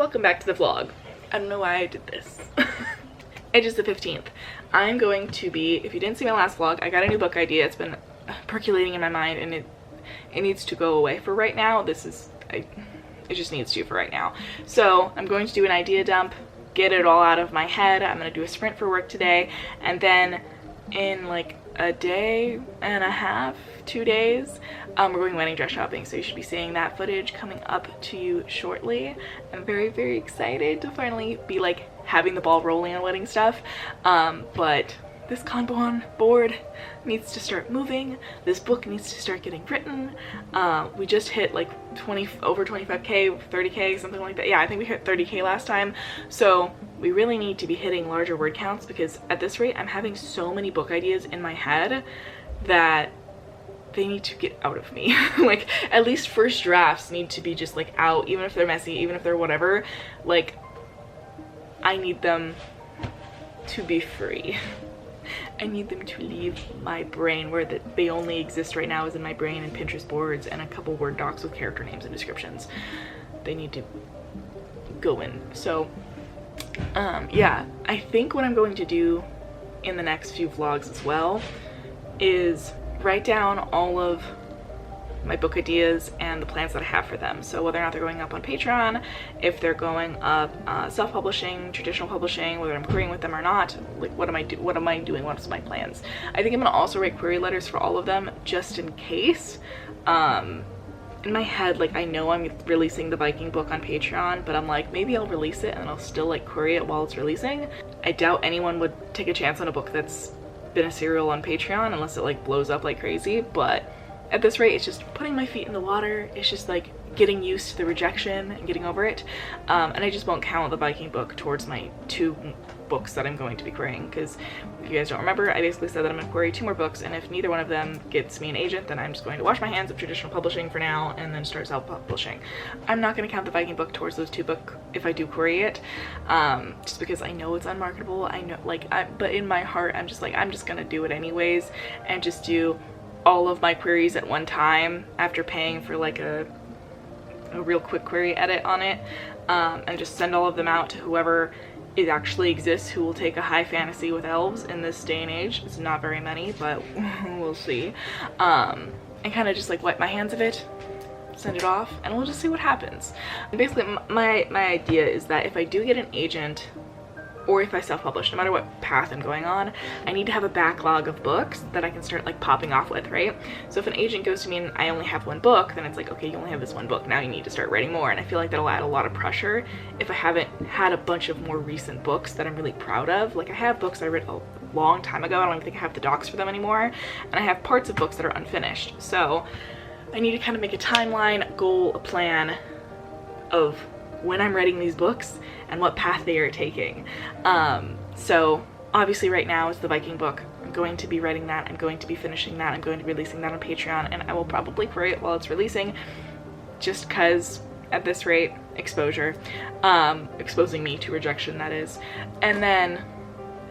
Welcome back to the vlog. I don't know why I did this. It is the 15th. I'm going to be, if you didn't see my last vlog, I got a new book idea. It's been percolating in my mind and it needs to go away for right now. It just needs to for right now. So I'm going to do an idea dump, get it all out of my head. I'm going to do a sprint for work today, and then in like a day and a half, 2 days, we're going wedding dress shopping, so you should be seeing that footage coming up to you shortly. I'm very, very excited to finally be like having the ball rolling on wedding stuff, but this Kanban board needs to start moving. This book needs to start getting written. We just hit like over 25k, 30k, something like that. Yeah, I think we hit 30k last time. So we really need to be hitting larger word counts, because at this rate I'm having so many book ideas in my head that they need to get out of me. Like, at least first drafts need to be just like out, even if they're messy, even if they're whatever. Like, I need them to be free. I need them to leave my brain, where they only exist right now is in my brain and Pinterest boards and a couple Word docs with character names and descriptions. They need to go in. So yeah, I think what I'm going to do in the next few vlogs as well is write down all of my book ideas and the plans that I have for them. So whether or not they're going up on Patreon, if they're going up self-publishing, traditional publishing, whether I'm querying with them or not, like what am I doing, what's my plans. I think I'm gonna also write query letters for all of them just in case. In my head, like, I know I'm releasing the Viking book on Patreon, but I'm like, maybe I'll release it and I'll still like query it while it's releasing. I doubt anyone would take a chance on a book that's been a serial on Patreon unless it like blows up like crazy. But at this rate, it's just putting my feet in the water. It's just like getting used to the rejection and getting over it. And I just won't count the Viking book towards my 2 books that I'm going to be querying, because if you guys don't remember, I basically said that I'm going to query 2 more books, and if neither one of them gets me an agent, then I'm just going to wash my hands of traditional publishing for now and then start self-publishing. I'm not going to count the Viking book towards those 2 books if I do query it, just because I know it's unmarketable. I know, like, but in my heart, I'm just like, I'm just going to do it anyways and just do all of my queries at one time after paying for like a real quick query edit on it, and just send all of them out to whoever it actually exists who will take a high fantasy with elves in this day and age. It's not very many, but we'll see. And kind of just like wipe my hands of it, send it off, and we'll just see what happens. And basically my idea is that if I do get an agent, or if I self-publish, no matter what path I'm going on, I need to have a backlog of books that I can start like popping off with, right? So if an agent goes to me and I only have 1 book, then it's like, okay, you only have this 1 book, now you need to start writing more. And I feel like that'll add a lot of pressure if I haven't had a bunch of more recent books that I'm really proud of. Like, I have books I read a long time ago, I don't even think I have the docs for them anymore, and I have parts of books that are unfinished. So I need to kind of make a timeline, goal, a plan of when I'm writing these books and what path they are taking. So obviously right now is the Viking book. I'm going to be writing that, I'm going to be finishing that, I'm going to be releasing that on Patreon, and I will probably query it while it's releasing, just because at this rate, exposure, exposing me to rejection, that is. And then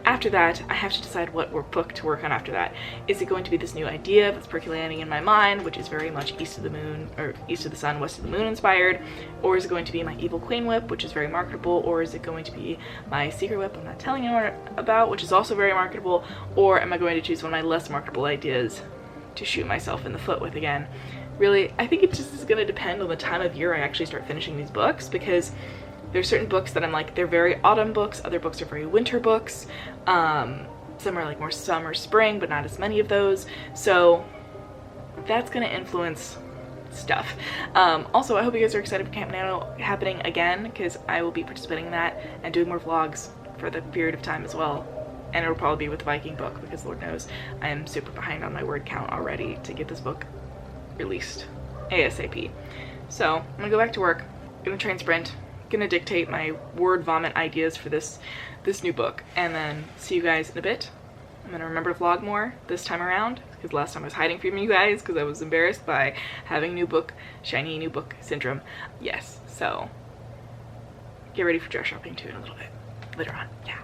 after that, I have to decide what book to work on after that. Is it going to be this new idea that's percolating in my mind, which is very much East of the Moon, or East of the Sun, West of the Moon inspired? Or is it going to be my Evil Queen whip, which is very marketable? Or is it going to be my Secret whip I'm not telling anyone about, which is also very marketable? Or am I going to choose one of my less marketable ideas to shoot myself in the foot with again? Really, I think it just is going to depend on the time of year I actually start finishing these books, because there's certain books that I'm like, they're very autumn books, other books are very winter books. Some are like more summer, spring, but not as many of those. So that's gonna influence stuff. Also, I hope you guys are excited for Camp Nano happening again, because I will be participating in that and doing more vlogs for the period of time as well. And it'll probably be with the Viking book, because Lord knows I am super behind on my word count already to get this book released ASAP. So I'm gonna go back to work, gonna try and sprint, gonna dictate my word vomit ideas for this new book, and then see you guys in a bit. I'm gonna remember to vlog more this time around, because last time I was hiding from you guys because I was embarrassed by having new book, shiny new book syndrome. Yes, so get ready for dress shopping too in a little bit later on. Yeah.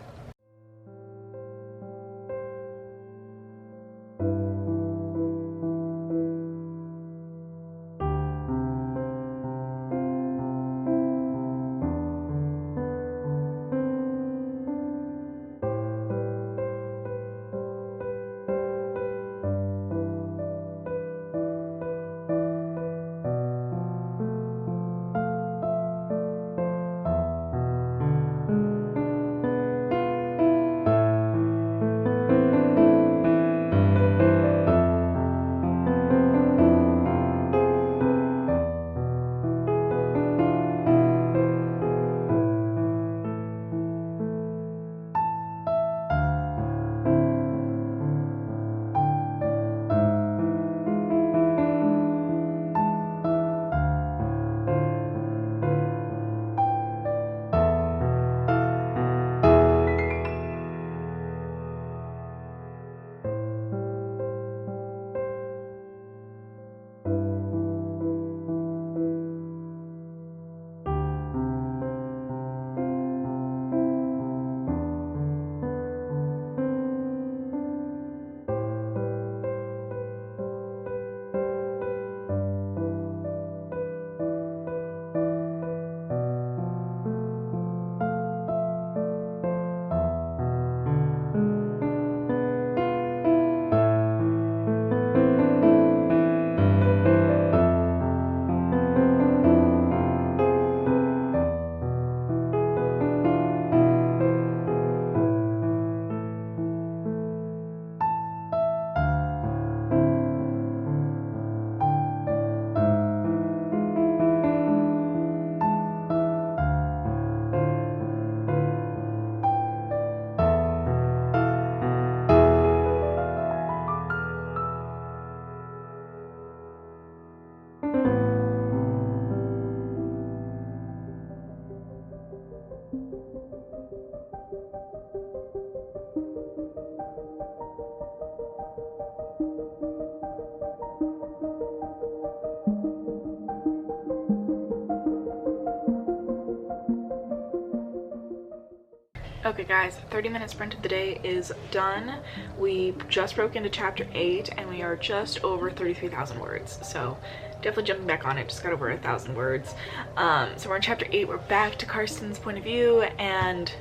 Okay guys, 30-minute sprint of the day is done. We just broke into chapter 8 and we are just over 33,000 words. So definitely jumping back on it, just got over 1,000 words. So we're in chapter 8, we're back to Karsten's point of view, and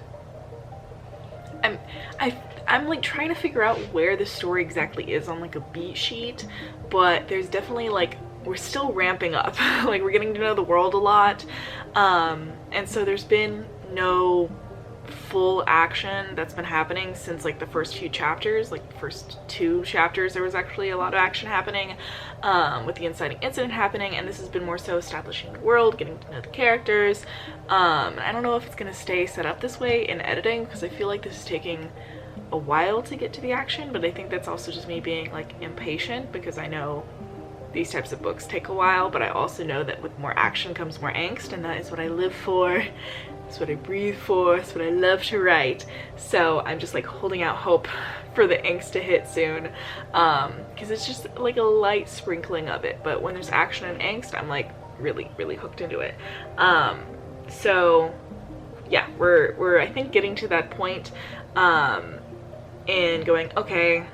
I'm like trying to figure out where the story exactly is on like a beat sheet, but there's definitely like, we're still ramping up. Like we're getting to know the world a lot. And so there's been no full action that's been happening since like the first few chapters. Like the first 2 chapters there was actually a lot of action happening, with the inciting incident happening, and this has been more so establishing the world, getting to know the characters. I don't know if it's gonna stay set up this way in editing, because I feel like this is taking a while to get to the action, but I think that's also just me being like impatient, because I know these types of books take a while, but I also know that with more action comes more angst, and that is what I live for. That's what I breathe for. That's what I love to write. So I'm just like holding out hope for the angst to hit soon, because it's just like a light sprinkling of it, but when there's action and angst, I'm like really hooked into it. So yeah, we're I think getting to that point, and going, okay,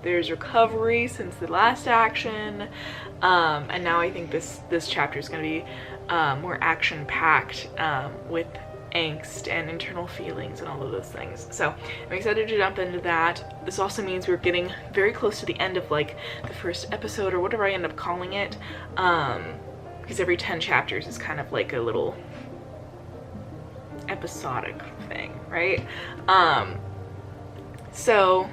there's recovery since the last action, and now I think this chapter is going to be more action-packed, with angst and internal feelings and all of those things. So I'm excited to jump into that. This also means we're getting very close to the end of like the first episode, or whatever I end up calling it, because every 10 chapters is kind of like a little episodic thing, right? So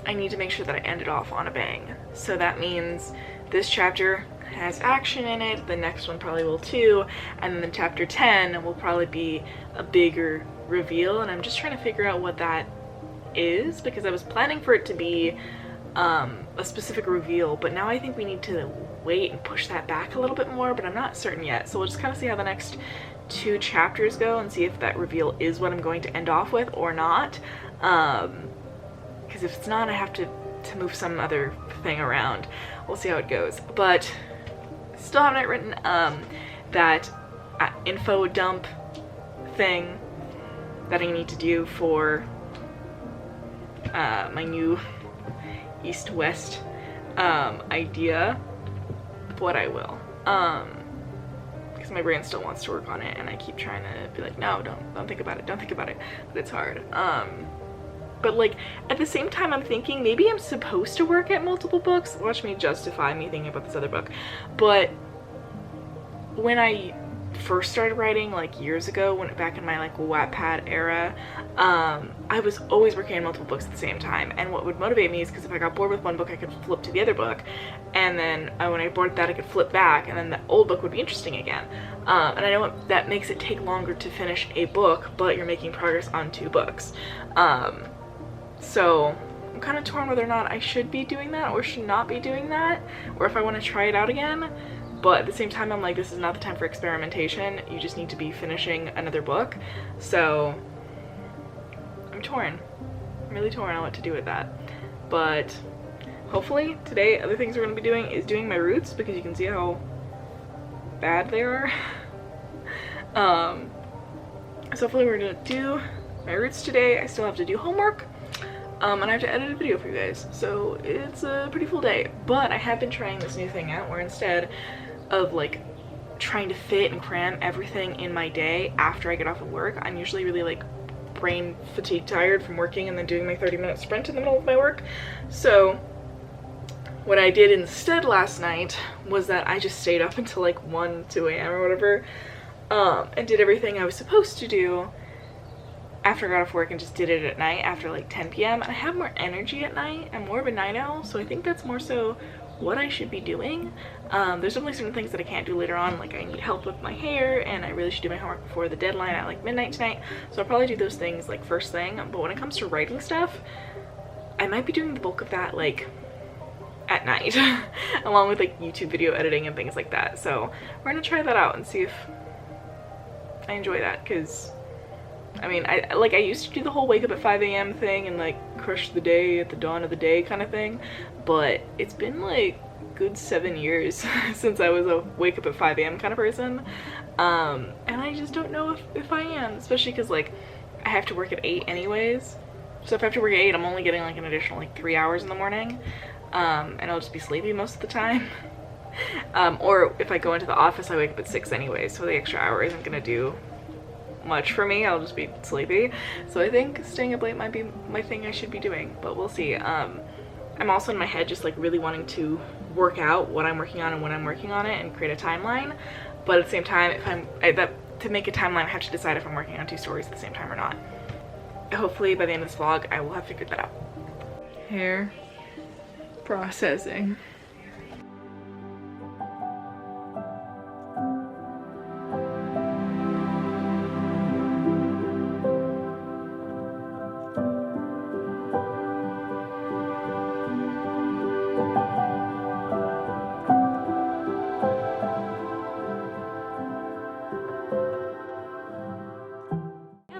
I need to make sure that I end it off on a bang. So that means this chapter has action in it, the next one probably will too, and then chapter 10 will probably be a bigger reveal, and I'm just trying to figure out what that is, because I was planning for it to be a specific reveal, but now I think we need to wait and push that back a little bit more, but I'm not certain yet. So we'll just kind of see how the next 2 chapters go and see if that reveal is what I'm going to end off with or not, because if it's not, I have to move some other thing around. We'll see how it goes, but still haven't it written that info dump thing that I need to do for my new east-west idea, but I will, because my brain still wants to work on it, and I keep trying to be like, no, don't think about it, don't think about it, but it's hard. But like at the same time, I'm thinking maybe I'm supposed to work at multiple books. Watch me justify me thinking about this other book. But when I first started writing like years ago, when back in my like Wattpad era, I was always working on multiple books at the same time, and what would motivate me is because if I got bored with one book, I could flip to the other book, and then when I bored that, I could flip back, and then the old book would be interesting again. And I know that makes it take longer to finish a book, but you're making progress on 2 books. So I'm kind of torn whether or not I should be doing that or should not be doing that, or if I want to try it out again. But at the same time, I'm like, this is not the time for experimentation. You just need to be finishing another book. So I'm torn. I'm really torn on what to do with that. But hopefully today, other things we're going to be doing is doing my roots, because you can see how bad they are. So hopefully we're going to do my roots today. I still have to do homework. And I have to edit a video for you guys, so it's a pretty full day. But I have been trying this new thing out, where instead of like trying to fit and cram everything in my day after I get off of work, I'm usually really like brain fatigue tired from working and then doing my 30-minute sprint in the middle of my work. So what I did instead last night was that I just stayed up until like 2 a.m. or whatever, and did everything I was supposed to do after I got off work, and just did it at night after like 10 p.m. and I have more energy at night. I'm more of a night owl, so I think that's more so what I should be doing. There's definitely certain things that I can't do later on, like I need help with my hair, and I really should do my homework before the deadline at like midnight tonight, so I'll probably do those things like first thing. But when it comes to writing stuff, I might be doing the bulk of that like at night along with like YouTube video editing and things like that. So we're gonna try that out and see if I enjoy that, because I mean, I used to do the whole wake up at 5 a.m. thing and like crush the day at the dawn of the day kind of thing, but it's been like good 7 years since I was a wake up at 5 a.m. kind of person. And I just don't know if I am, especially because like I have to work at 8 anyways. So if I have to work at 8, I'm only getting like an additional like 3 hours in the morning. And I'll just be sleepy most of the time. Or if I go into the office, I wake up at 6 anyways, so the extra hour isn't gonna do much for me. I'll just be sleepy. So I think staying up late might be my thing I should be doing, but we'll see. I'm also in my head just like really wanting to work out what I'm working on and when I'm working on it and create a timeline. But at the same time, to make a timeline, I have to decide if I'm working on 2 stories at the same time or not. Hopefully by the end of this vlog, I will have figured that out. Hair processing.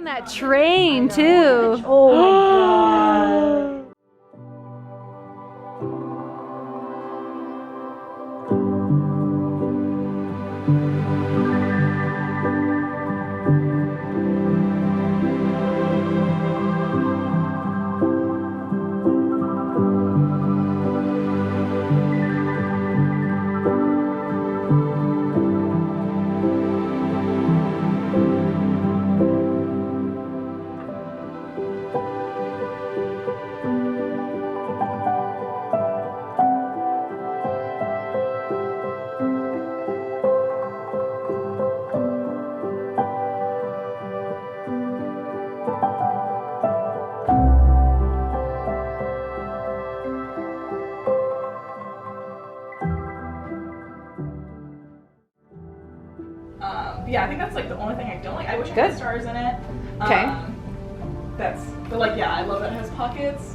That train too. Oh my god. Yeah, I think that's like the only thing I don't like. I wish it had stars in it. Okay. But like, yeah, I love that it has pockets.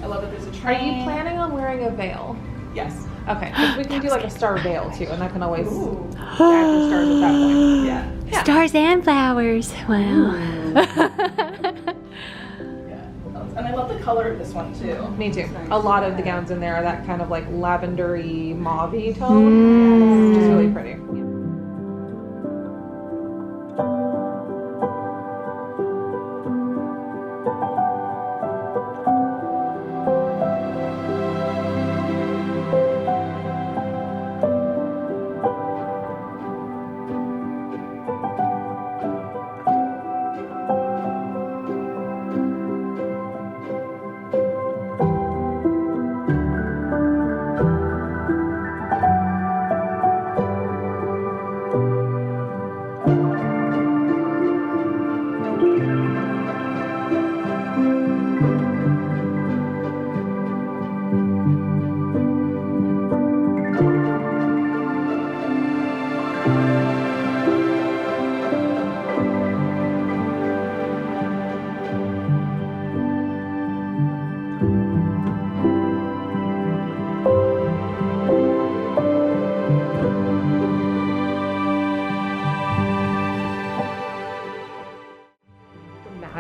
I love that there's a Are train. you planning on wearing a veil? Yes. Okay, because we can do like a star veil too, and I can always Ooh. add your stars at that point. Yeah. Stars and flowers. Wow. Yeah. And I love the color of this one too. Me too. A lot of the gowns in there are that kind of like lavendery mauve-y tone, which is really pretty.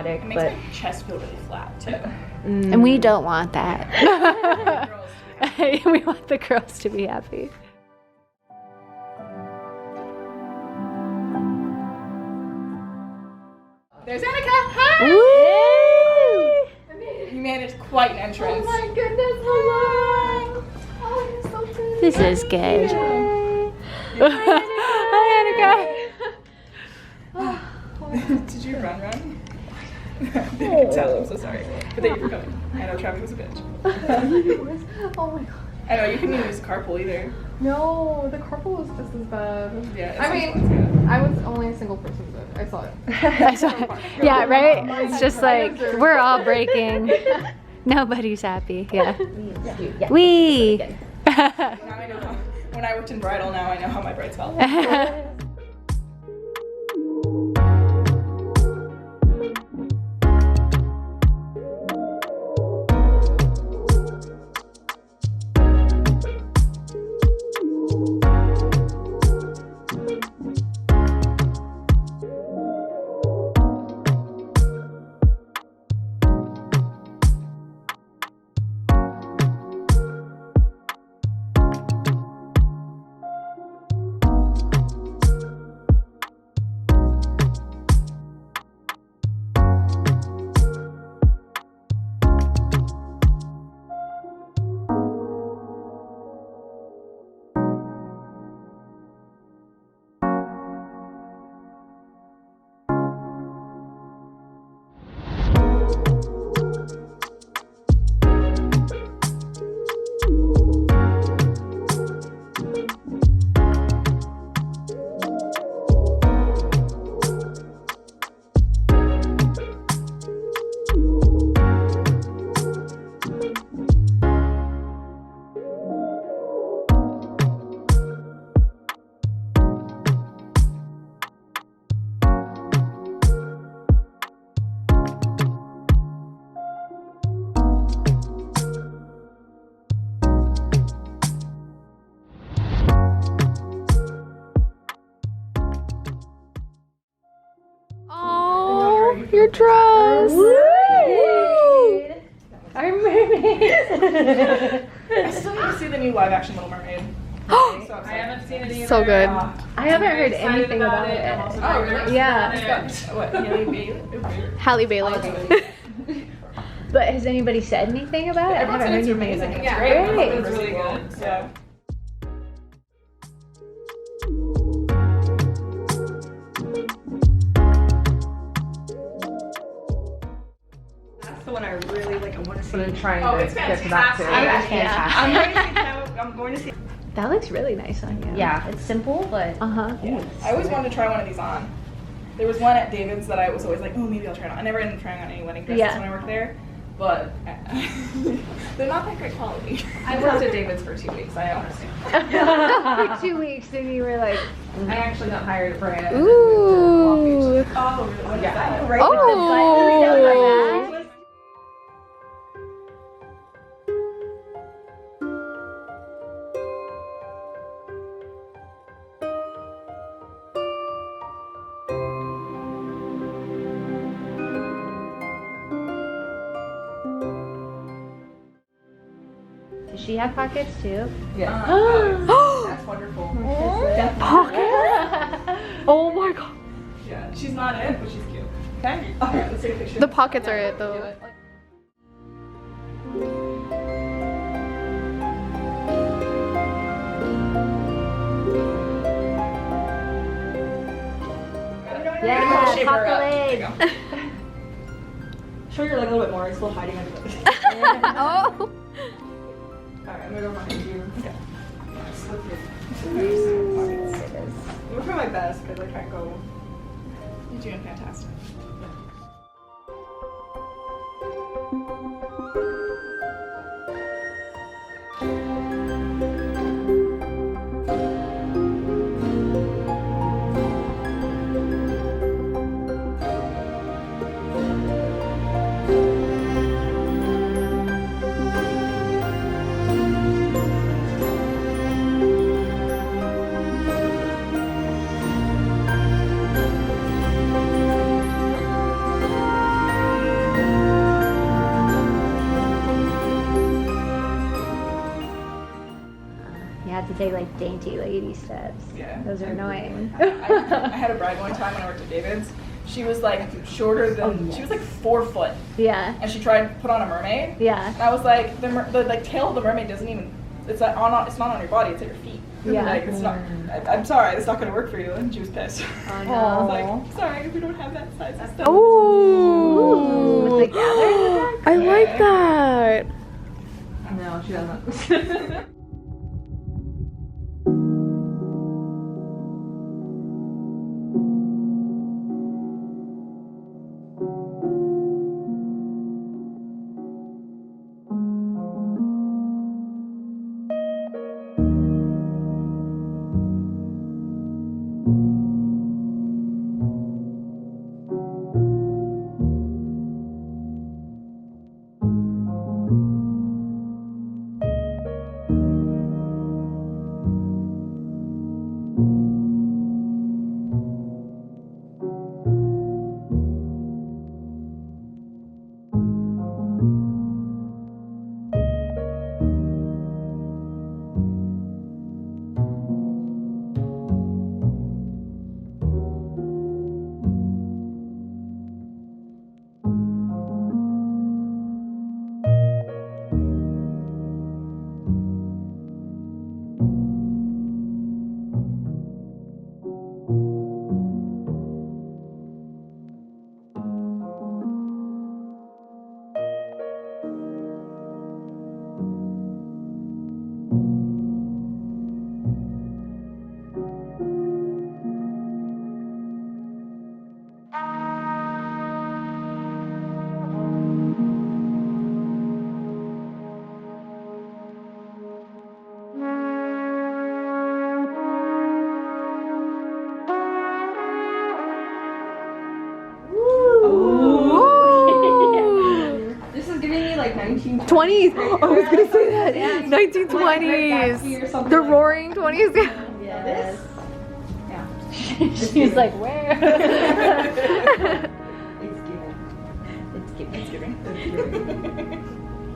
It makes my chest feel really flat too. And we don't want that. Girls, We want the girls to be happy. There's Annika. Hi. Woo! You managed quite an entrance. Oh my goodness, hello! Oh, you're so pretty. This is good. Hi, Annika. Did you run? I can tell. I'm so sorry. But thank you for coming. I know traffic was a bitch. Oh my god. I know you couldn't even use carpool either. No, the carpool was just as bad. Yeah. I mean, I was only a single person, but I saw it. Yeah, right? It's just like, we're all breaking. Nobody's happy. Yeah. We. Now I know when I worked in bridal, now I know how my brides felt. Your dress. Woo! Our mermaid. I still need to see the new live action Little Mermaid. I haven't seen it either. So good. I haven't heard anything about it. Oh, really? Yeah. What? Haley Bailey? Halle Bailey. But has anybody said anything about it? I Everyone haven't said heard it's anything. amazing. Yeah, It's great. it's really good. Yeah. That's the one I really like. I want to see. I've been trying Oh, to it's get to that too. I'm going to see. That looks really nice on you. Yeah, it's simple, but Uh-huh. I always wanted to try one of these on. There was one at David's that I was always like, oh, maybe I'll try it on. I never ended up trying on any wedding dresses Yeah. when I worked there, but they're not that great quality. I worked at David's for 2 weeks. I understand. For 2 weeks, and you were like, I actually got hired for it. ooh. Oh, really? What is Yeah. that? right Oh. Does she have pockets too? Yeah. That's wonderful. Pockets? Oh my god. Yeah, she's not it, but she's cute. Okay? Alright, let's take a picture. The pockets are it though. Yeah, Shape pop her the up. leg. There you go. Show your leg a little bit more. It's still hiding under the. Oh. Alright, I'm gonna go behind you. Okay. Slip it. I'm trying my best because I can't go. You're doing fantastic. You have to take like dainty lady steps. Yeah. Those are annoying. I had a bride one time when I worked at David's. She was like shorter than, she was like 4 foot. Yeah. And she tried to put on a mermaid. Yeah. And I was like, the like tail of the mermaid doesn't even, it's like it's not on your body, it's at your feet. Yeah. Like, it's not, I'm sorry, it's not gonna work for you. And she was pissed. Oh I no. was like, sorry, we don't have that size of stuff. Oh. With the gather in the back? I like that. No, she doesn't. This is giving me like 1920s. 20s. I was gonna say that. Like, 1920s. or something The like roaring 20s. Yes. Yeah. She's like, where? It's given.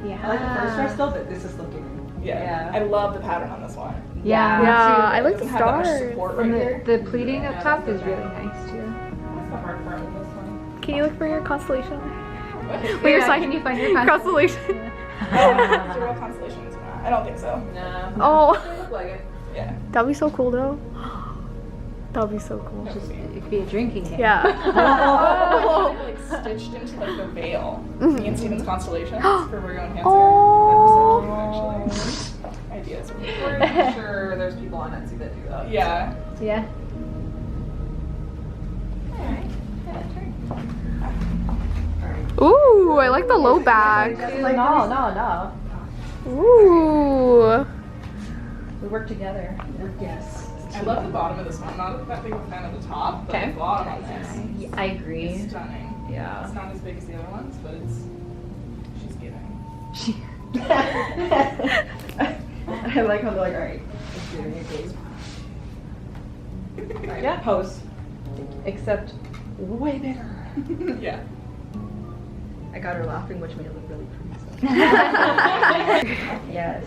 Yeah. I like the first dress still, but this is looking. Yeah. I love the pattern on this one. Yeah. Yeah, I like It the doesn't have that much stars. support right And here. the pleating up top is really nice too. That's the hard part with this one. Can you look for your constellation? What? Wait, your Yeah, sign. can you find your constellation? Is it a real constellation? It's not. I don't think so. No. Oh, Look like it. Yeah. that'd be so cool though. That'd be so cool. It could be a drinking game. Yeah. Oh. Like stitched into like the veil. Me and Steven's constellations for Virgo and Cancer. Oh. That'd be so cute, actually. Ideas. Pretty sure there's people on Etsy that do that. Yeah. Yeah. Ooh, I like the low back. No. Ooh. We work together. Yes. I love the bottom of this one. I'm not that big of a fan of the top, but the bottom of this I agree. is stunning. Yeah. It's not as big as the other ones, but it's she's giving. I like how they're like, alright, it's doing it, please. Alright, Yeah. pose. Except way bigger. Yeah. I got her laughing, which made it look really pretty. So. Yes.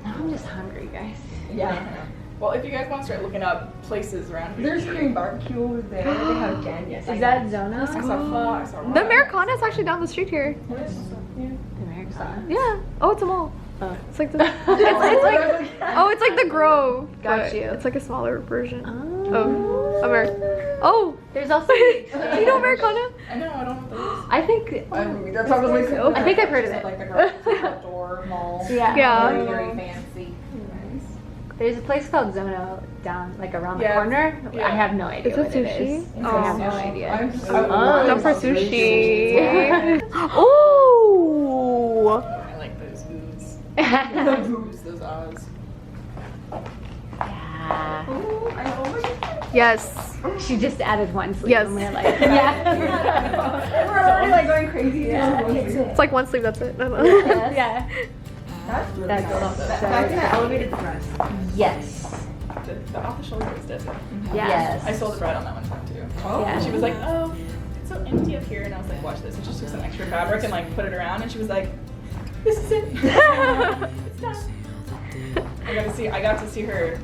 Now I'm just hungry, guys. Yeah. Well, if you guys want to start looking up places around here. There's Korean barbecue over there. They have again. Yes. Is that Zona? I saw pho, I saw The Americana is actually down the street here. Americana. Yeah. Oh, it's a mall. Oh. It's like the. It's like. Oh, it's like the Grove. Got but you. It's like a smaller version Oh. of America. Oh. There's also. Do you know Americana? I know, I don't know what I think. That's probably cool. I think I've heard of it. Like the grocery outdoor mall. Yeah. Yeah. Very, very fancy. There's a place called Zona down, like around the Yeah. corner. Yeah. I have no idea Is it what it is. sushi? I have no idea. I'm Oh, Down for sushi. Ooh. I like those boobs. Those boobs, those eyes. Yeah. Yes. She just added one sleeve. Yes. And we're like, yeah. We're already like going crazy. Yeah. It's like one sleeve. That's it. Yes. Yeah. That's really That's cool. so Back to good. the elevated dress. Yes. The off the shoulder is does it. Yeah. Yes. I sold the bride on that one time too. Yeah. And she was like, oh, it's so empty up here. And I was like, watch this. And she took some extra fabric and like put it around. And she was like, this is it. It's done. I got to see her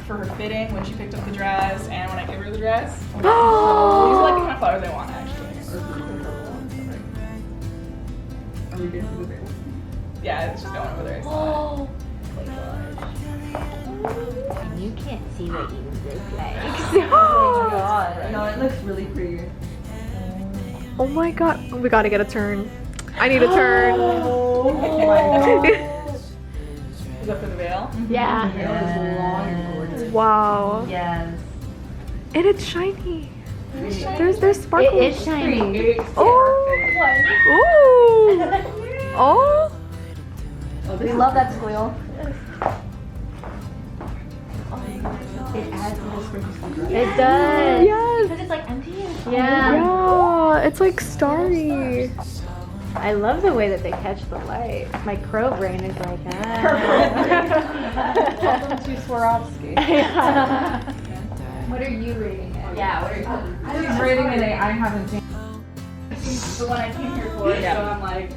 for her fitting when she picked up the dress and when I gave her the dress. These are like the kind of flowers I want actually. Are we good for the veil? Yeah, it's just going over there. I saw it. And you can't see what you look like. Oh my god. No, it looks really pretty. Oh my god. We gotta get a turn. I need a turn. Oh my god. Is that for the veil? Yeah. The veil is long and gorgeous. Wow. Yes. And it's shiny. There's sparkles. It is shiny. Oh. Ooh. Oh. We love that squeal. It adds little sprinkles. It does. Yes. Because it's like empty. Yeah. Yeah. It's like starry. I love the way that they catch the light. My crow brain is like, Welcome to Swarovski. What are you rating it? Yeah, what are you She's rating it a I haven't seen. the one I came here for, so I'm like,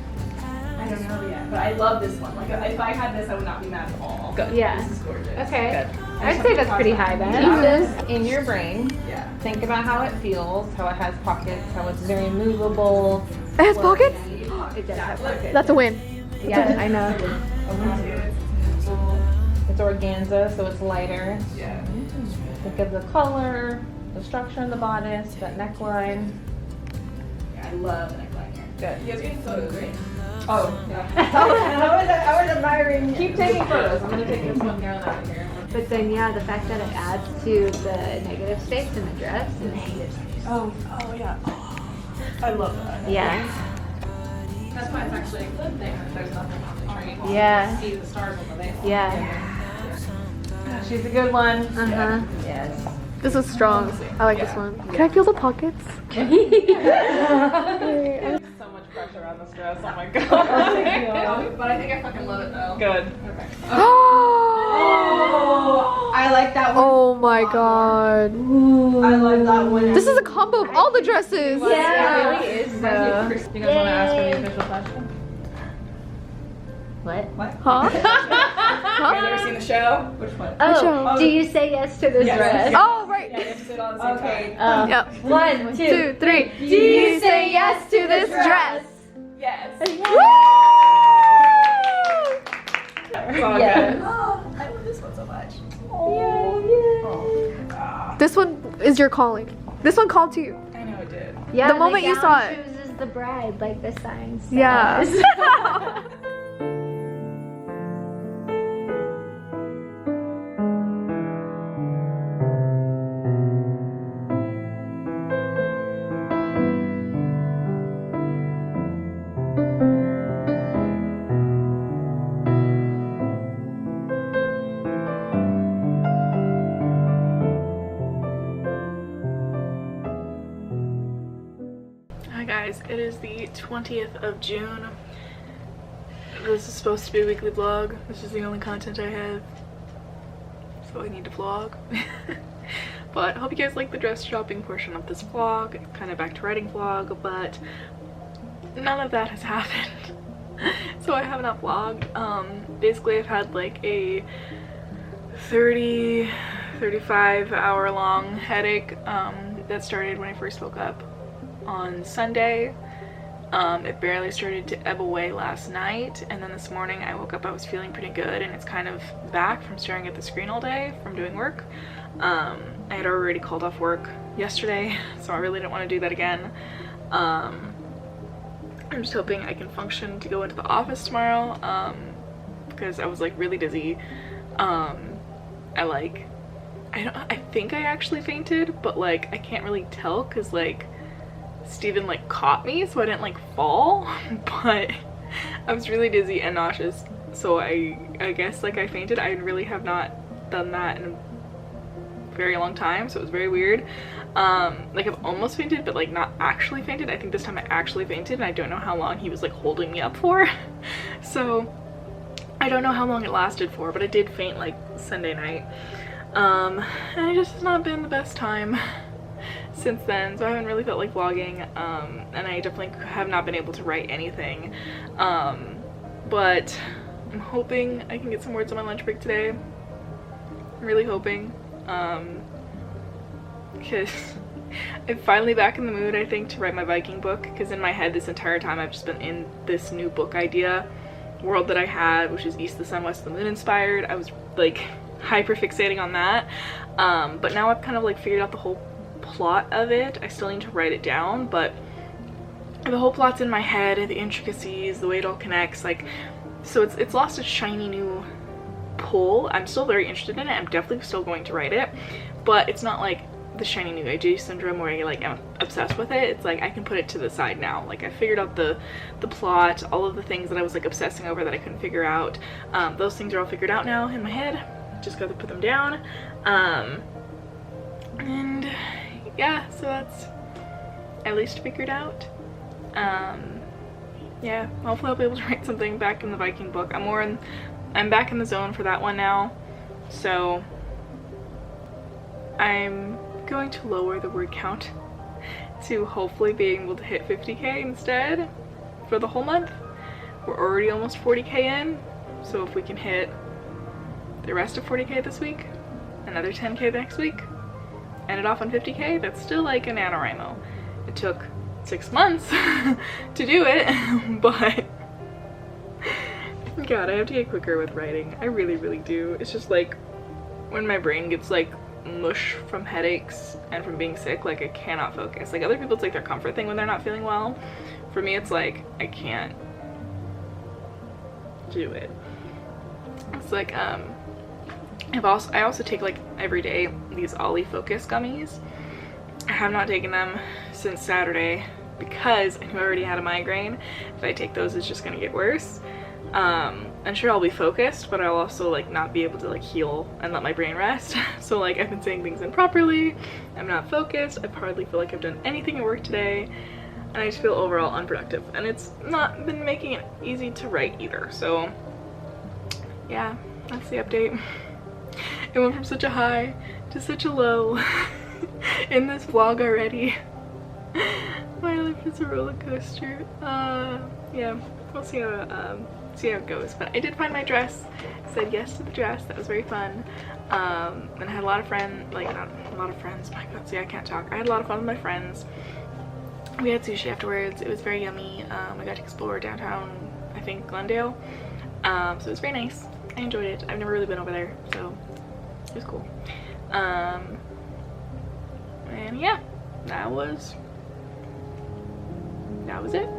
I don't know yet. But I love this one. Like, if I had this, I would not be mad at all. Good. Yeah. This is gorgeous. Okay. I'd say that's pretty high Keep then. this in your brain. Yeah. Think about how it feels, how it has pockets, how it's very movable. It has pockets? It does have pockets. That's a win. Yeah, I know. It's organza, so it's lighter. Yeah. Think of the color, the structure in the bodice, that neckline. Yeah, I love the neckline here. Good. You guys are getting photos, right? Oh, yeah. I was admiring. Keep taking photos. I'm gonna take this one down out of here. But then, yeah, the fact that it adds to the negative space in the dress. Oh yeah. I love that. Yeah. That's why it's actually a good thing that there's nothing on the train. Yeah. See the stars on the veil. Yeah. She's a good one. Uh-huh. Yes. This is strong. I like this one. Can I feel the pockets? So much pressure on this dress. Oh my god. But I think I fucking love it though. Good. Okay. Oh I like that one. Oh my god. I like that one. This is a combo of all the dresses. Yeah. It really is. You guys want to ask her the official question? What? Huh? Have you ever seen the show? Which one? Oh, do you say yes to this dress? Oh, right. Yeah, you have to say it all at the same Okay. time. Yep. 1, 2, 2, 3. Do you say yes to this dress? Yes. Oh, Yes. I love this one so much. This one is your calling. This one called to you. I know it did. Yeah, The moment you gown saw it. chooses the bride, like the sign says. Yeah. Hi guys, it is the 20th of June. This is supposed to be a weekly vlog. This is the only content I have, so I need to vlog. But I hope you guys like the dress shopping portion of this vlog. It's kind of back to writing vlog, but none of that has happened. So I have not vlogged. Basically I've had like a 35 hour long headache that started when I first woke up on Sunday. It barely started to ebb away last night, and then this morning I woke up, I was feeling pretty good, and it's kind of back from staring at the screen all day from doing work. I had already called off work yesterday, so I really didn't want to do that again. I'm just hoping I can function to go into the office tomorrow, because I was like really dizzy. I think I actually fainted, but like I can't really tell because like Steven like caught me so I didn't like fall, but I was really dizzy and nauseous, so I guess like I fainted. I really have not done that in a very long time, so it was very weird. Like I've almost fainted but like not actually fainted. I think this time I actually fainted, and I don't know how long he was like holding me up for. So I don't know how long it lasted for, but I did faint like Sunday night. And it just has not been the best time since then, so I haven't really felt like vlogging, and I definitely have not been able to write anything, but I'm hoping I can get some words on my lunch break today. I'm really hoping, because I'm finally back in the mood, I think, to write my Viking book, because in my head this entire time I've just been in this new book idea world that I had, which is East of the Sun, West of the Moon inspired. I was like hyper fixating on that, but now I've kind of like figured out the whole plot of it. I still need to write it down, but the whole plot's in my head, the intricacies, the way it all connects, like, so it's lost its shiny new pull. I'm still very interested in it. I'm definitely still going to write it, but it's not like the shiny new AJ syndrome where I like am obsessed with it. It's like I can put it to the side now. Like I figured out the plot, all of the things that I was like obsessing over that I couldn't figure out. Those things are all figured out now in my head. Just got to put them down. And yeah, so that's at least figured out. Yeah, hopefully I'll be able to write something back in the Viking book. I'm back in the zone for that one now, so I'm going to lower the word count to hopefully being able to hit 50k instead for the whole month. We're already almost 40k in, so if we can hit the rest of 40k this week, another 10k next week, end it off on 50k, that's still like a NaNoWriMo. It took 6 months to do it, but God, I have to get quicker with writing. I really, really do. It's just like when my brain gets like mush from headaches and from being sick, like I cannot focus. Like other people, it's like their comfort thing when they're not feeling well. For me, it's like I can't do it. It's like I also take like every day these Ollie Focus gummies. I have not taken them since Saturday because I knew I already had a migraine. If I take those, it's just gonna get worse. I'm sure I'll be focused, but I'll also like not be able to like heal and let my brain rest. So like I've been saying things improperly, I'm not focused, I hardly feel like I've done anything at work today, and I just feel overall unproductive, and it's not been making it easy to write either. So yeah, that's the update. It went from such a high to such a low in this vlog already. My life is a roller coaster. Yeah, we'll see how see how it goes. But I did find my dress, said yes to the dress. That was very fun. And I had a lot of friends, like not a lot of friends, my god, see I can't talk. I had a lot of fun with my friends. We had sushi afterwards. It was very yummy. I got to explore downtown, I think Glendale. So it was very nice. I enjoyed it. I've never really been over there, so it was cool. And yeah, that was it.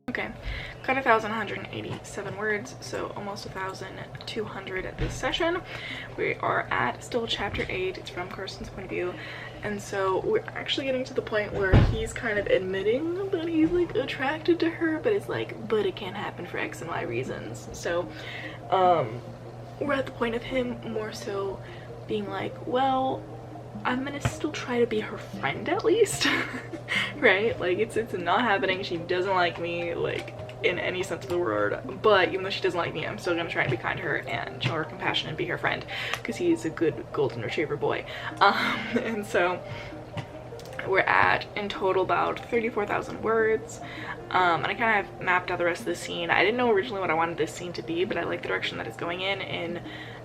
Okay, got 1,187 words, so almost 1,200 at this session. We are at still chapter 8. It's from Carson's point of view, and so we're actually getting to the point where he's kind of admitting that he's like attracted to her, but it's like, but it can't happen for X and Y reasons. So we're at the point of him more so being like, well, I'm gonna still try to be her friend at least. Right? Like it's not happening. She doesn't like me, like in any sense of the word, but even though she doesn't like me, I'm still gonna try to be kind to her and show her compassion and be her friend, because he's a good golden retriever boy. And so we're at in total about 34,000 words. And I kind of mapped out the rest of the scene. I didn't know originally what I wanted this scene to be, but I like the direction that it's going in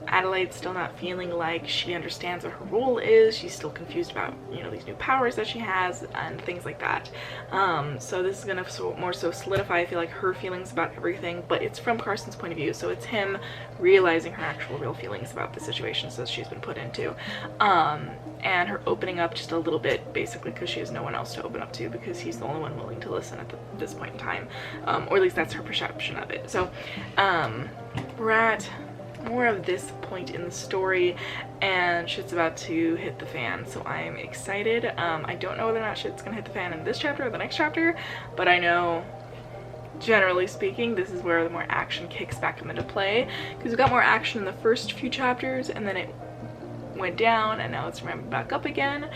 Adelaide's still not feeling like she understands what her role is. She's still confused about, you know, these new powers that she has and things like that. So this is gonna more so solidify, I feel like, her feelings about everything, but it's from Carson's point of view, so it's him realizing her actual real feelings about the situation that she's been put into, and her opening up just a little bit, basically because she has no one else to open up to, because he's the only one willing to listen at this point in time, or at least that's her perception of it. So we're at more of this point in the story, and shit's about to hit the fan, so I'm excited. I don't know whether or not shit's gonna hit the fan in this chapter or the next chapter, but I know, generally speaking, this is where the more action kicks back into play, because we got more action in the first few chapters and then it went down and now it's ramped back up again.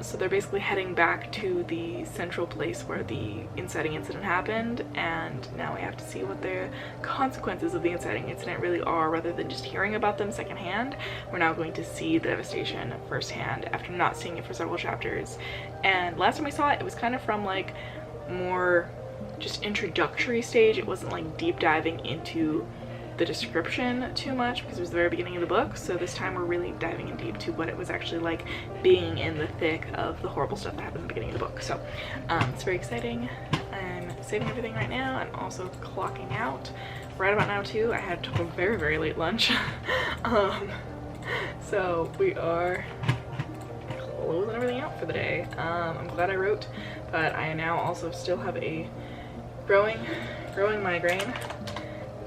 So they're basically heading back to the central place where the inciting incident happened, and now we have to see what the consequences of the inciting incident really are, rather than just hearing about them secondhand. We're now going to see the devastation firsthand after not seeing it for several chapters. And last time we saw it, it was kind of from like more just introductory stage. It wasn't like deep diving into the description too much, because it was the very beginning of the book. So this time we're really diving in deep to what it was actually like being in the thick of the horrible stuff that happened in the beginning of the book. So it's very exciting. I'm saving everything right now. I'm also clocking out right about now too. I had took a very, very late lunch. So we are closing everything out for the day. I'm glad I wrote, but I now also still have a growing growing migraine,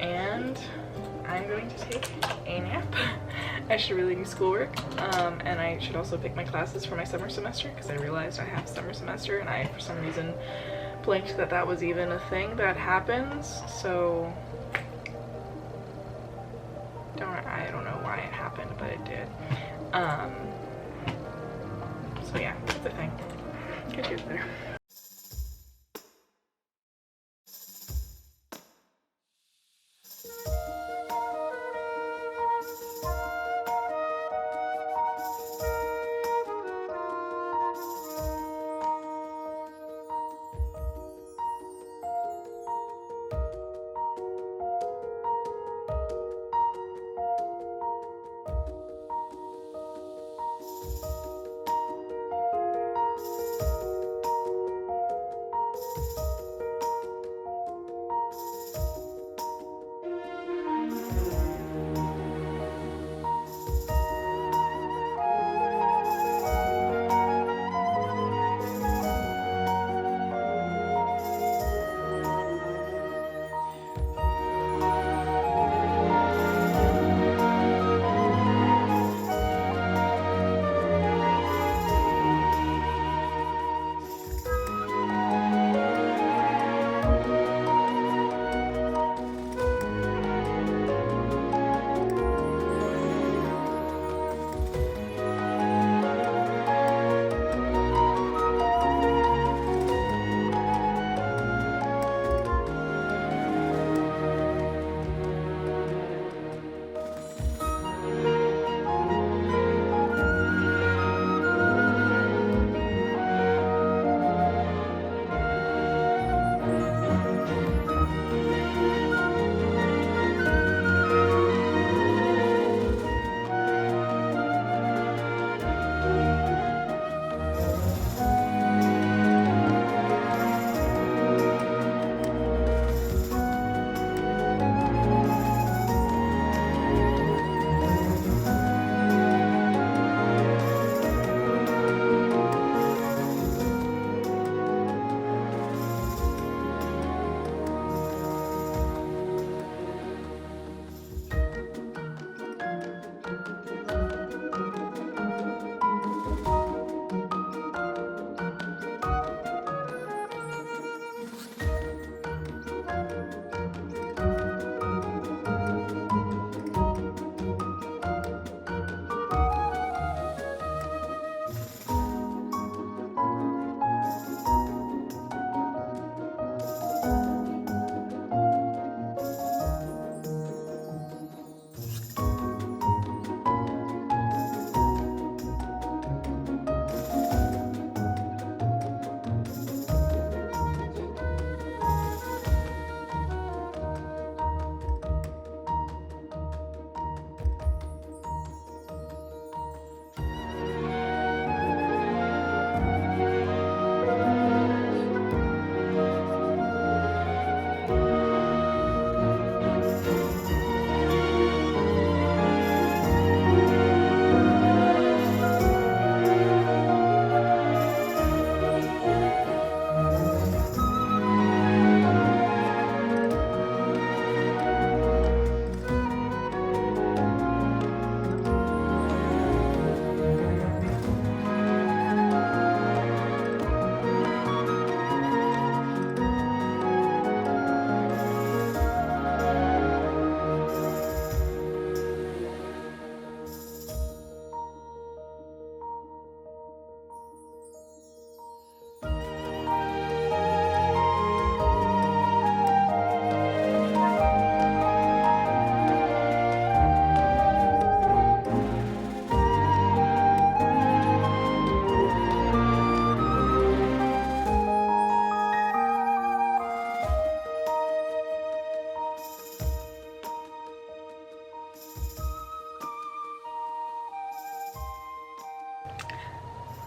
and I'm going to take a nap. I should really do schoolwork, and I should also pick my classes for my summer semester, because I realized I have summer semester and I, for some reason, blanked that that was even a thing that happens. So I don't know why it happened, but it did. So yeah, that's the thing. Get you there.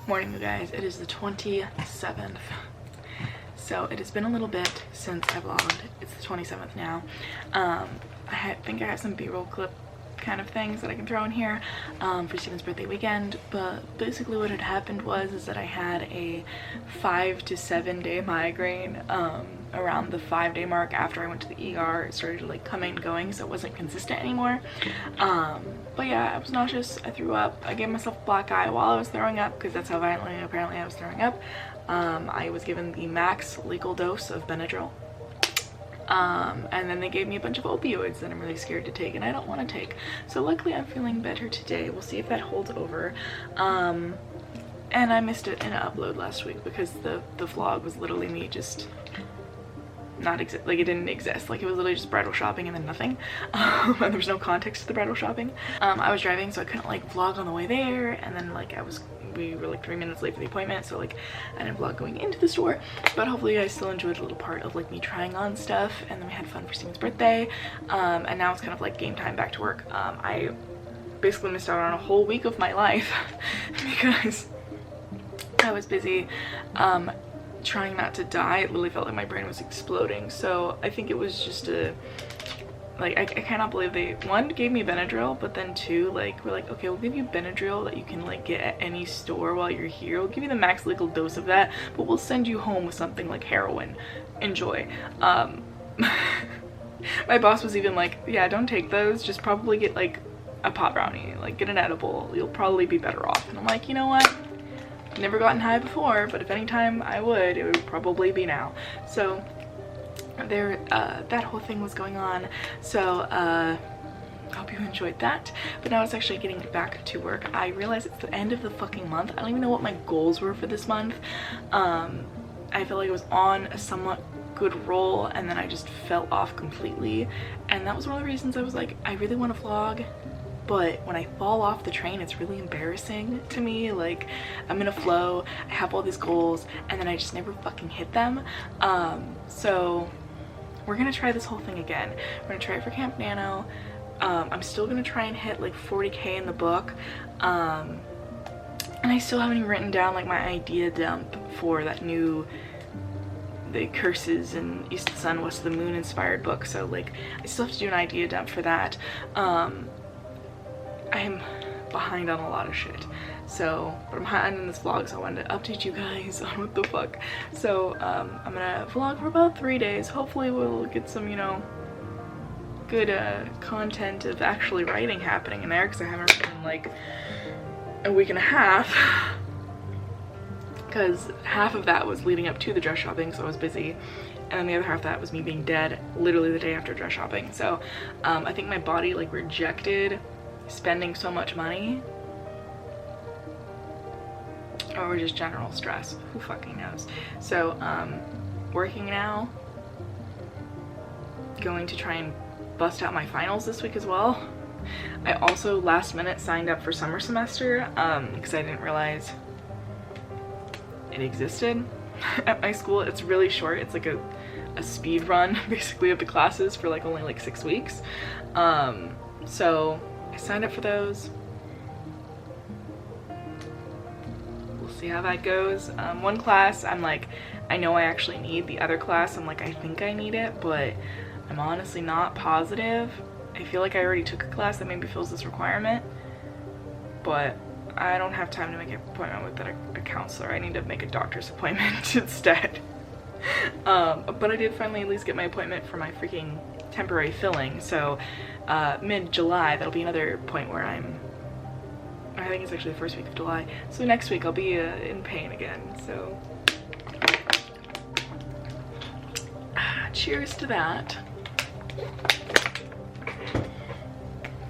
Morning, you guys. It is the 27th. So it has been a little bit since I vlogged. It's the 27th now. I think I have some B-roll kind of things that I can throw in here for Steven's birthday weekend. But basically what had happened was that I had a 5 to 7 day migraine. Around the 5-day mark after I went to the ER, it started to like come and going, so it wasn't consistent anymore. But yeah, I was nauseous, I threw up, I gave myself a black eye while I was throwing up, because that's how violently apparently I was throwing up. I was given the max legal dose of Benadryl. And then they gave me a bunch of opioids that I'm really scared to take and I don't want to take. So luckily I'm feeling better today. We'll see if that holds over. And I missed an upload last week because the vlog was literally me just not exist, like it didn't exist, like it was literally just bridal shopping and then nothing. And there was no context to the bridal shopping. I was driving, so I couldn't like vlog on the way there, and then like we were like 3 minutes late for the appointment, so like I didn't vlog going into the store. But hopefully you guys still enjoyed a little part of like me trying on stuff, and then we had fun for Steven's birthday. And now it's kind of like game time back to work. I basically missed out on a whole week of my life because I was busy trying not to die. It literally felt like my brain was exploding. So I think it was just a like I cannot believe they, one, gave me Benadryl, but then two, like we're like, okay, we'll give you Benadryl that you can like get at any store while you're here. We'll give you the max legal dose of that, but we'll send you home with something like heroin. Enjoy. My boss was even like, yeah, don't take those, just probably get like a pot brownie, like get an edible, you'll probably be better off. And I'm like, you know what, never gotten high before, but if any time I would, it would probably be now. So there, that whole thing was going on. So hope you enjoyed that. But now it's actually getting back to work. I realize it's the end of the fucking month. I don't even know what my goals were for this month. I feel like I was on a somewhat good roll, and then I just fell off completely, and that was one of the reasons I was like, I really want to vlog, but when I fall off the train, it's really embarrassing to me. Like, I'm in a flow, I have all these goals, and then I just never fucking hit them. So we're gonna try this whole thing again. We're gonna try it for Camp Nano. I'm still gonna try and hit like 40K in the book. And I still haven't even written down like my idea dump for that new, the Curses and East of the Sun, West of the Moon inspired book. So like I still have to do an idea dump for that. I am behind on a lot of shit, so, but I'm behind in this vlog, so I wanted to update you guys on what the fuck. So I'm gonna vlog for about 3 days. Hopefully we'll get some, you know, good content of actually writing happening in there, because I haven't written in like a week and a half, because half of that was leading up to the dress shopping, so I was busy, and then the other half of that was me being dead literally the day after dress shopping. So I think my body like rejected spending so much money, or just general stress, who fucking knows. So working now, going to try and bust out my finals this week as well. I also last minute signed up for summer semester because I didn't realize it existed at my school. It's really short, it's like a speed run basically of the classes for like only like 6 weeks. So I signed up for those. We'll see how that goes. One class I'm like, I know I actually need. The other class I'm like, I think I need it, but I'm honestly not positive. I feel like I already took a class that maybe fills this requirement, but I don't have time to make an appointment with a counselor. I need to make a doctor's appointment instead. But I did finally at least get my appointment for my freaking temporary filling. So mid-July, that'll be another point where I think it's actually the first week of July. So next week I'll be in pain again. So cheers to that.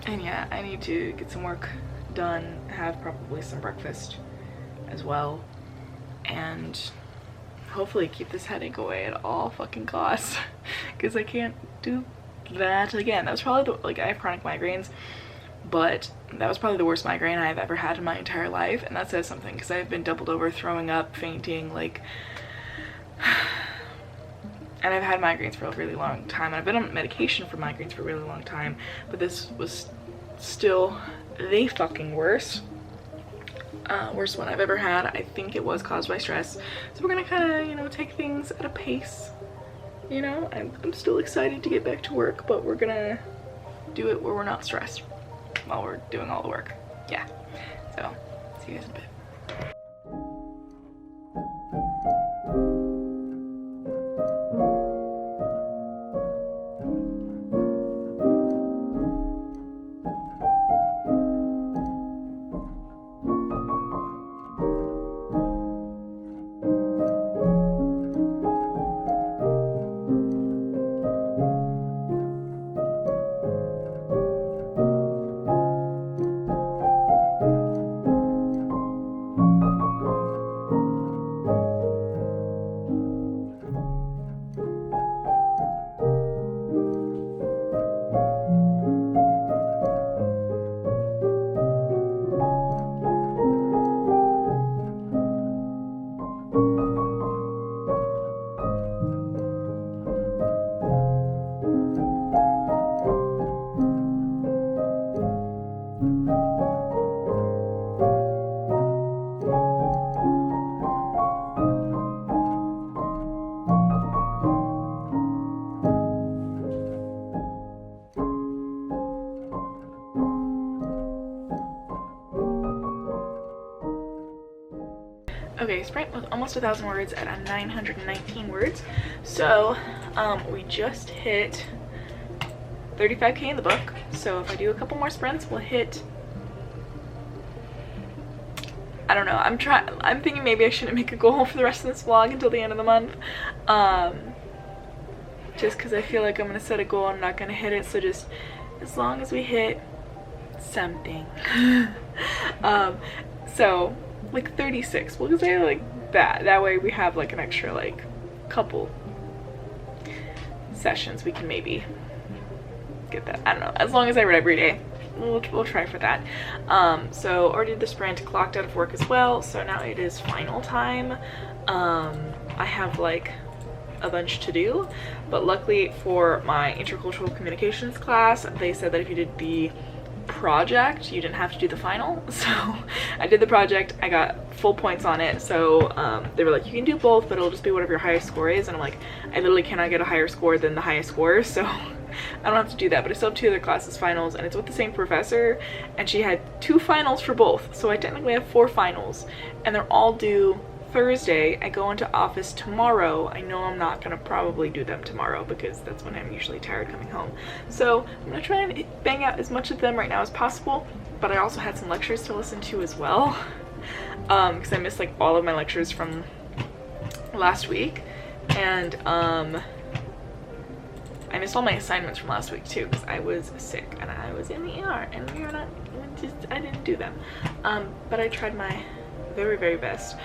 And yeah, I need to get some work done, have probably some breakfast as well, and hopefully keep this headache away at all fucking costs, because I can't do that again. That was probably the, like, I have chronic migraines, but that was probably the worst migraine I've ever had in my entire life, and that says something, because I've been doubled over, throwing up, fainting, like, and I've had migraines for a really long time, and I've been on medication for migraines for a really long time, but this was still the fucking worst. Worst one I've ever had. I think it was caused by stress. So we're gonna kind of, you know, take things at a pace. You know, I'm still excited to get back to work, but we're gonna do it where we're not stressed. while we're doing all the work. Yeah, so see you guys in a bit. Okay, sprint was almost 1,000 words at 919 words. So we just hit 35k in the book. So if I do a couple more sprints, we'll hit, I don't know, I'm thinking maybe I shouldn't make a goal for the rest of this vlog until the end of the month. Just because I feel like I'm gonna set a goal, I'm not gonna hit it. So just as long as we hit something. So like 36, we'll say like that way we have like an extra like couple sessions we can maybe get that. I don't know, as long as I read every day, we'll try for that. So already did the sprint, clocked out of work as well, so now it is final time. I have like a bunch to do, but luckily for my intercultural communications class, they said that if you did the project you didn't have to do the final. So I did the project, I got full points on it. So they were like, you can do both, but it'll just be whatever your highest score is. And I'm like, I literally cannot get a higher score than the highest score, so I don't have to do that. But I still have 2 other classes finals, and it's with the same professor, and she had 2 finals for both, so I technically have 4 finals, and they're all due Thursday. I go into office tomorrow. I know I'm not gonna probably do them tomorrow because that's when I'm usually tired coming home. So I'm gonna try and bang out as much of them right now as possible, but I also had some lectures to listen to as well, because I missed like all of my lectures from last week, and I missed all my assignments from last week too because I was sick and I was in the ER, and I didn't do them, but I tried my very, very best.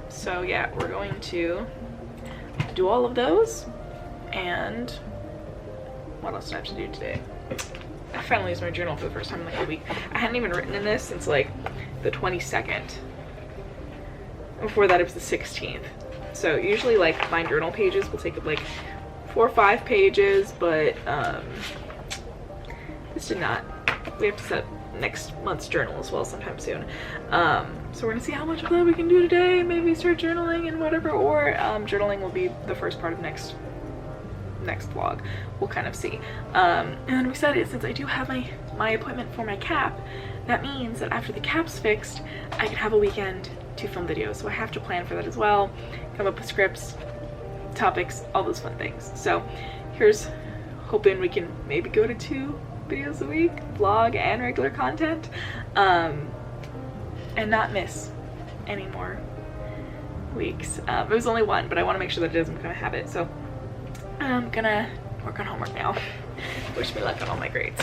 So yeah, we're going to do all of those. And what else did I have to do today? I finally used my journal for the first time in like a week. I hadn't even written in this since like the 22nd. Before that it was the 16th. So usually like my journal pages will take up like 4 or 5 pages, but this did not. We have to set next month's journal as well sometime soon. So we're gonna see how much of that we can do today, maybe start journaling and whatever, or journaling will be the first part of next vlog. We'll kind of see. And we said it, since I do have my appointment for my cap, that means that after the cap's fixed, I can have a weekend to film videos. So I have to plan for that as well, come up with scripts, topics, all those fun things. So here's hoping we can maybe go to 2 videos a week, vlog and regular content, and not miss any more weeks. It was only 1, but I want to make sure that it doesn't become a habit. So I'm gonna work on homework now. Wish me luck on all my grades.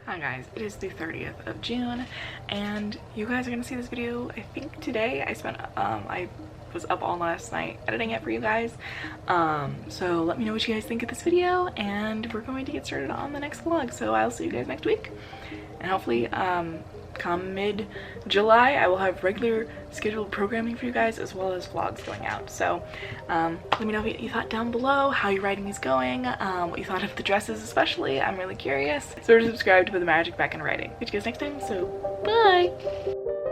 Hi guys, it is the 30th of June and you guys are gonna see this video I think today. I was up all last night editing it for you guys. So let me know what you guys think of this video and we're going to get started on the next vlog. So I'll see you guys next week and hopefully come mid-July I will have regular scheduled programming for you guys as well as vlogs going out. So let me know what you thought down below, how your writing is going, what you thought of the dresses especially. I'm really curious. So subscribe to put the magic back in writing. See you guys next time, so bye!